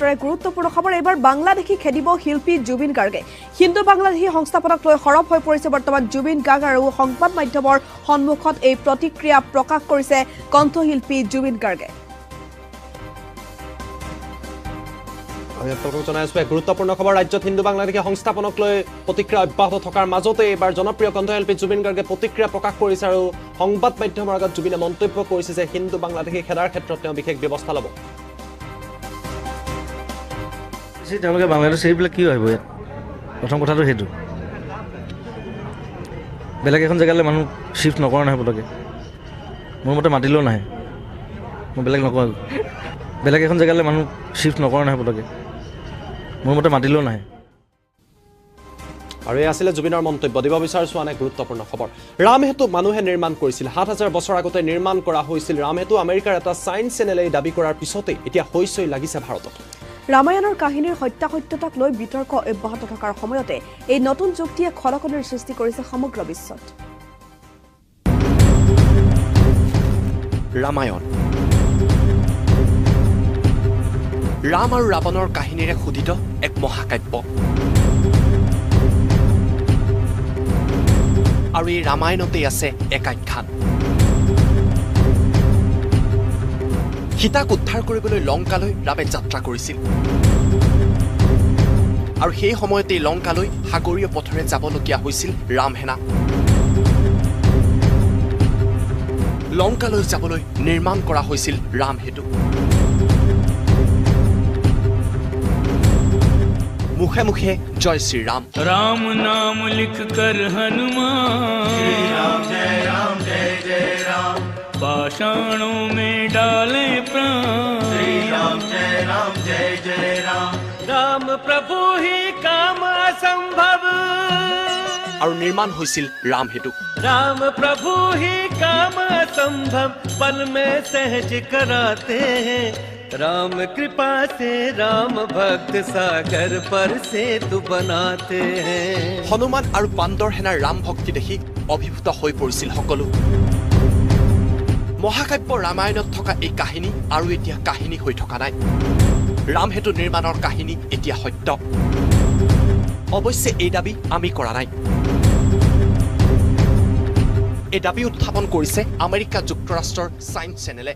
দৰে গুৰুত্বপূৰ্ণ খবৰ এবাৰ বাংলাদেশী খেদিব শিল্পী জুবিন গাৰ্গে হিন্দু বাংলাদেশী সংস্থাপনক লৈ সৰব হৈ পৰিছে বৰ্তমান জুবিন গাৰ্গ আৰু সংবাদ মাধ্যমৰ সন্মুখত এই প্ৰতিক্ৰিয়া প্ৰকাশ কৰিছে কণ্ঠশিল্পী জুবিন গাৰ্গে গুৰুত্বপূৰ্ণ খবৰ ৰাজ্যত হিন্দু বাংলাদেশী সংস্থাপনক লৈ প্ৰতিক্ৰিয়া অব্যাহত থকাৰ মাজতে এইবাৰ জনপ্ৰিয় কণ্ঠশিল্পী জুবিন গাৰ্গে প্ৰতিক্ৰিয়া প্ৰকাশ কৰিছে আৰু সংবাদ মাধ্যমৰ আগত জুবিনে মন্তব্য কৰিছে যে হিন্দু বাংলাদেশী খেদাৰ ক্ষেত্ৰত তেওঁ বিশেষ ব্যৱস্থা ল'ব তেওঁলোকে বাংলাদেশ এইবিলাক কি আহিব ইয়াত প্ৰথম কথাটো সেইটো বেলেগ এখন জেগালৈ মানুহ শ্বিফ্ট নকৰা নহয় পটকে মোৰ মতে মাতিলেও নাহে মই বেলেগ নকওঁ বেলেগ এখন জেগালৈ মানুহ শ্বিফ্ট নকৰা নহয় পটকে মোৰ মতে মাতিলেও নাহে আৰু এই আছিলে জুবিনৰ মন্তব্য দিব বিচাৰিছো আন এক গুৰুত্বপূৰ্ণ খবৰ ৰামহেতু মানুহে নিৰ্মাণ কৰিছিল ৭,০০০ বছৰ আগতে নিৰ্মাণ কৰা হৈছিল ৰামহেতু আমেৰিকাৰ এটা ছায়েন্স চেনেলে দাবী কৰাৰ পিছতে এতিয়া হৈছৈ লাগিছে ভাৰতত ৰামায়ণৰ কাহিনীৰ সত্যাসত্যতাক লৈ বিতৰ্ক অব্যাহত থকাৰ সময়তে এই নতুন যুক্তিয়ে খলকনিৰ সৃষ্টি কৰিছে সমগ্ৰ বিশ্বত ৰামায়ণ ৰাম আৰু ৰাৱণৰ কাহিনীৰে খোদিত এক মহাকাব্য আৰু এই ৰামায়ণতেই আছে এক আখ্যান সীতাক উদ্ধাৰ কৰিবলৈ লংকালৈ ৰামে যাত্ৰা কৰিছিল আৰু সেই সময়তেই লংকালৈ সাগৰীয় পথেৰে যাবলগীয়া হৈছিল ৰামসেনা লংকালৈ যাবলৈ নিৰ্মাণ কৰা হৈছিল ৰামসেতু মুখে মুখে জয় শ্ৰীৰাম राम नाम लिख कर हनुमान श्री राम जय राम पाषाणों में डाले प्राण श्री राम जय राम राम प्रभु ही काम असंभव আৰু নিৰ্মাণ হৈছিল ৰামসেতু राम प्रभु ही काम असंभव पल में सहज कराते हैं राम कृपा से राम भक्त सागर पर सेतु बनाते हैं হনুমান আৰু বান্দৰ সেনাৰ ৰাম ভক্তি দেখি অভিভূত হৈ পৰিছিল সকলো মহাকাব্য ৰামায়ণত থকা এই কাহিনী আৰু এতিয়া কাহিনী হৈ থকা নাই ৰামসেতু নিৰ্মাণৰ কাহিনী এতিয়া সত্য অৱশ্যে এই দাবী আমি কৰা নাই এই দাবী উত্থাপন কৰিছে আমেৰিকা যুক্তৰাষ্ট্ৰৰ ছায়েন্স চেনেলে